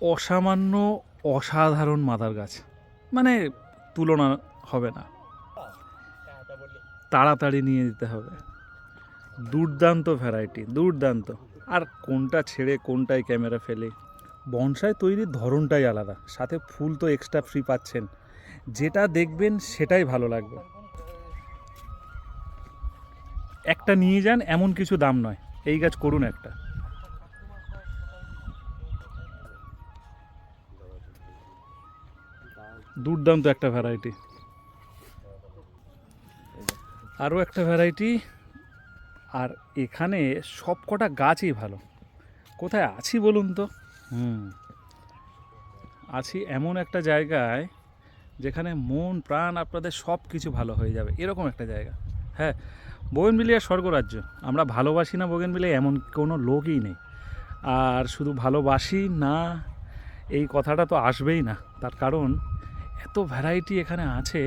অসামান্য অসাধারণ মাদার গাছ, মানে তুলনা হবে না, তাড়াতাড়ি নিয়ে দিতে হবে। দুর্দান্ত ভ্যারাইটি, দুর্দান্ত। আর কোনটা ছেড়ে কোনটায় ক্যামেরা ফেলে, বনসাই তৈরির ধরনটাই আলাদা, সাথে ফুল তো এক্সট্রা ফ্রি পাচ্ছেন, যেটা দেখবেন সেটাই ভালো লাগবে। একটা নিয়ে যান, এমন কিছু দাম নয়, এই গাছ করুন একটা। দুর্দান্ত একটা ভ্যারাইটি। আরও একটা ভ্যারাইটি। আর এখানে সব কটা গাছই ভালো। কোথায় আছি বলুন তো? আছি এমন একটা জায়গায় যেখানে মন প্রাণ আপনাদের সব কিছু ভালো হয়ে যাবে, এরকম একটা জায়গা। হ্যাঁ, বোগেনভিলিয়া স্বর্গরাজ্য। আমরা ভালোবাসি না বোগেনভিলিয়া এমন কোনো লোকই নেই। আর শুধু ভালোবাসি না এই কথাটা তো আসবেই না, তার কারণ এত ভ্যারাইটি এখানে আছে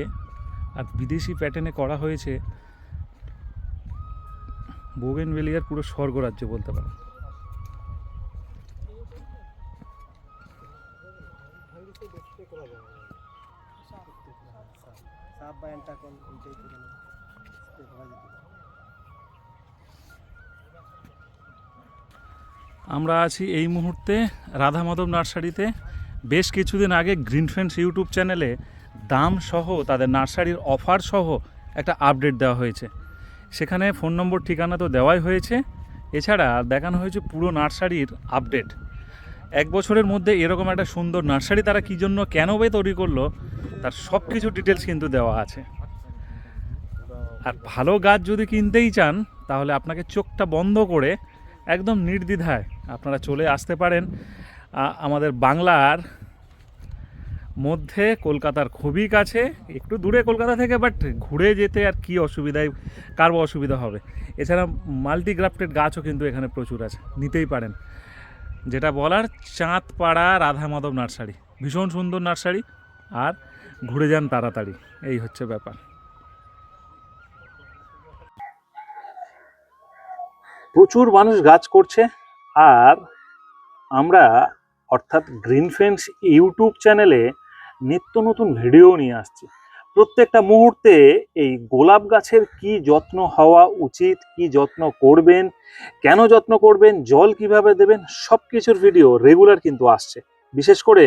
আর বিদেশি প্যাটার্নে করা হয়েছে। বোগেনভিলিয়ার পুরো স্বর্গরাজ্য বলতে পারেন। আমরা আছি এই মুহূর্তে রাধা মাধব নার্সারিতে। বেশ কিছুদিন আগে গ্রিন ফ্রেন্ডস ইউটিউব চ্যানেলে দাম সহ তাদের নার্সারির অফার সহ একটা আপডেট দেওয়া হয়েছে। সেখানে ফোন নম্বর ঠিকানা তো দেওয়াই হয়েছে, এছাড়া দেখানো হয়েছে পুরো নার্সারির আপডেট। 1 বছরের মধ্যে এরকম একটা সুন্দর নার্সারি তারা কী জন্য কেন তৈরি করলো তার সব কিছু ডিটেলস কিন্তু দেওয়া আছে। আর ভালো গাছ যদি কিনতেই চান তাহলে আপনাকে চোখটা বন্ধ করে একদম নির্দ্বিধায় আপনারা চলে আসতে পারেন আমাদের বাংলার মধ্যে, কলকাতার খুবই কাছে, একটু দূরে কলকাতা থেকে, বাট ঘুরে যেতে আর কি অসুবিধায় কার অসুবিধা হবে। এছাড়া মাল্টিগ্রাফটেড গাছও কিন্তু এখানে প্রচুর আছে, নিতেই পারেন। যেটা বলার, চাঁদপাড়া রাধা মাধব নার্সারি ভীষণ সুন্দর নার্সারি, আর ঘুরে যান তাড়াতাড়ি, এই হচ্ছে ব্যাপার। প্রচুর মানুষ গাছ করছে, আর আমরা অর্থাৎ গ্রিন ফ্রেন্ডস ইউটিউব চ্যানেলে নিত্য নতুন ভিডিও নিয়ে আসছি। প্রত্যেকটা মুহূর্তে এই গোলাপ গাছের কি যত্ন হওয়া উচিত, কি যত্ন করবেন, কেন যত্ন করবেন, জল কিভাবে দেবেন, সব কিছুর ভিডিও রেগুলার কিন্তু আসছে। বিশেষ করে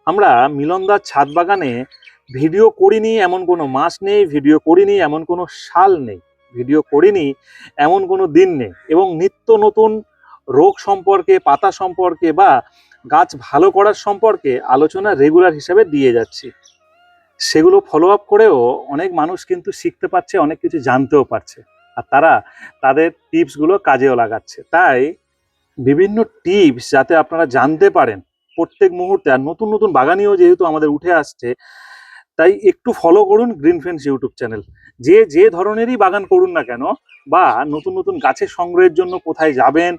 আমরা মিলনদার ছাদ বাগানে ভিডিও করিনি এমন কোনো মাস নেই, ভিডিও করিনি এমন কোনো সাল নেই, ভিডিও করিনি এমন কোনো দিন নেই, এবং নিত্য নতুন রোগ সম্পর্কে, পাতা সম্পর্কে বা গাছ ভালো করার সম্পর্কে আলোচনা রেগুলার হিসাবে দিয়ে যাচ্ছি। সেগুলো ফলো আপ করেও অনেক মানুষ কিন্তু শিখতে পারছে, অনেক কিছু জানতেও পারছে, আর তারা তাদের টিপসগুলো কাজেও লাগাচ্ছে। তাই বিভিন্ন টিপস যাতে আপনারা জানতে পারেন প্রত্যেক মুহূর্তে, আর নতুন নতুন বাগানিও যেহেতু আমাদের উঠে আসছে, তাই একটু ফলো করুন গ্রিন ফ্রেন্ডস ইউটিউব চ্যানেল। যে ধরনেরই বাগান করুন না কেন, বা নতুন নতুন গাছের সংগ্রহের জন্য কোথায় যাবেন,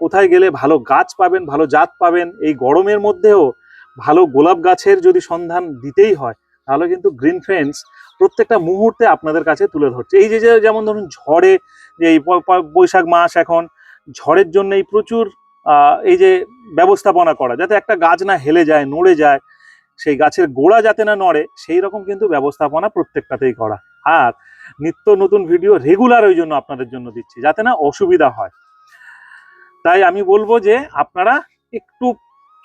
কোথায় গেলে ভালো গাছ পাবেন, ভালো জাত পাবেন, এই গরমের মধ্যেও ভালো গোলাপ গাছের যদি সন্ধান দিতেই হয় তাহলে কিন্তু গ্রিন ফ্রেন্ডস প্রত্যেকটা মুহূর্তে আপনাদের কাছে তুলে ধরছে। এই যে যেমন ধরুন ঝড়ে, যে এই বৈশাখ মাস, এখন ঝড়ের জন্যই প্রচুর এই যে ব্যবস্থাপনা করা, যাতে একটা গাছ না হেলে যায়, নড়ে যায়, সেই গাছের গোড়া যাতে না নড়ে, সেই রকম কিন্তু ব্যবস্থাপনা প্রত্যেকটাতেই করা। আর নিত্য নতুন ভিডিও রেগুলার ওই জন্য আপনাদের জন্য দিচ্ছি, যাতে না অসুবিধা হয়। তাই আমি বলবো যে আপনারা একটু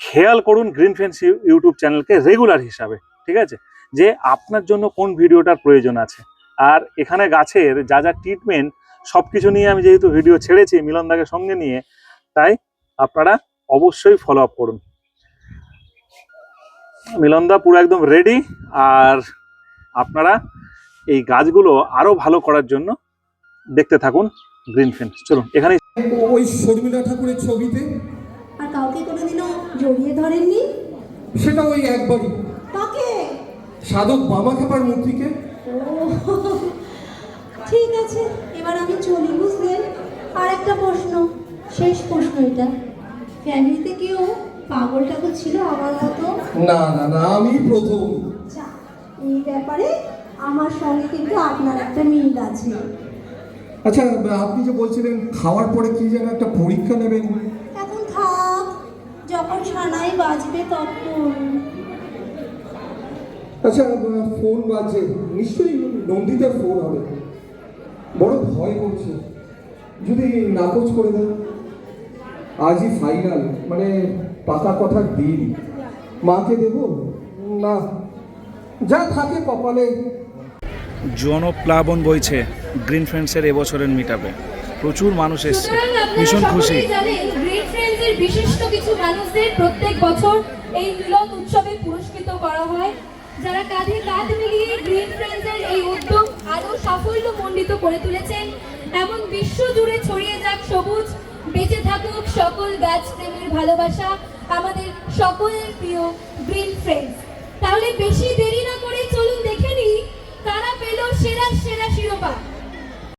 খেয়াল করুন গ্রিন ফ্রেন্ডস ইউটিউব চ্যানেলকে রেগুলার হিসাবে, ঠিক আছে, যে আপনার জন্য কোন ভিডিওটার প্রয়োজন আছে। আর এখানে গাছের যা যা ট্রিটমেন্ট সব কিছু নিয়ে আমি যেহেতু ভিডিও ছেড়েছি মিলনদাকে সঙ্গে নিয়ে, তাই আপনারা অবশ্যই ফলো আপ করুন। মিলনদা পুরো একদম রেডি, আর আপনারা এই গাছগুলো আরো ভালো করার জন্য দেখতে থাকুন গ্রিন ফ্রেন্ডস। চলুন, এখানে ওই শর্মিলা ঠাকুরের ছবিতে আর কাউকে কোনোদিনও জড়িয়ে ধরেননি? সেটা ওই একবারই। কাকে? সাধক বাবা খেপার মূর্তিকে। ঠিক আছে, এবার আমি চলি, বুঝলেন? আর একটা প্রশ্ন, শেষ প্রশ্ন এটা, ফ্যামিলিতে কেউ পাগল টাগল ছিল আমার মতো? না না না, আমি প্রথম। এই ব্যাপারে আমার সঙ্গে কিন্তু আপনার একটা মিল আছে। আচ্ছা, আপনি যে বলছিলেন খাওয়ার পরে কি যেন একটা পরীক্ষা নেবেন? এখন থাক, যখন যখন সানাই বাজবে তখন। আচ্ছা, ফোন বাজছে, নিশ্চয়ই নন্দিতার ফোন হবে। বড় ভয় করছে, যদি নাকচ করে দেয়। আজই ফাইনাল, মানে পাকা কথার দিন। মাকে দেব না, যা থাকে কপালে। জনপ্লাবন বইছে গ্রিন ফ্রেন্ডসের এবছরের মিটআপে। প্রচুর মানুষ এসছে, সুতরাং আপনারা ভীষণ খুশি। সকলেই জানেন গ্রিন ফ্রেন্ডসের বিশিষ্ট কিছু মানুষদের প্রত্যেক বছর এই মিলন উৎসবে পুরস্কৃত করা হয়, যারা কাঁধে কাঁধ মিলিয়ে গ্রিন ফ্রেন্ডসের এই উদ্যোগ আরও সাফল্যমণ্ডিত করে তুলেছেন। এমন বিশ্ব জুড়ে ছড়িয়ে যাক সবুজ, বেঁচে থাকুক সকল গাছ প্রেমের ভালোবাসা, আমাদের সকলের প্রিয় গ্রিন ফ্রেন্ডস। তাহলে বেশি দেরি না করে চলুন দেখে নিই কারা পেল সেরা সেরা শিরোপা।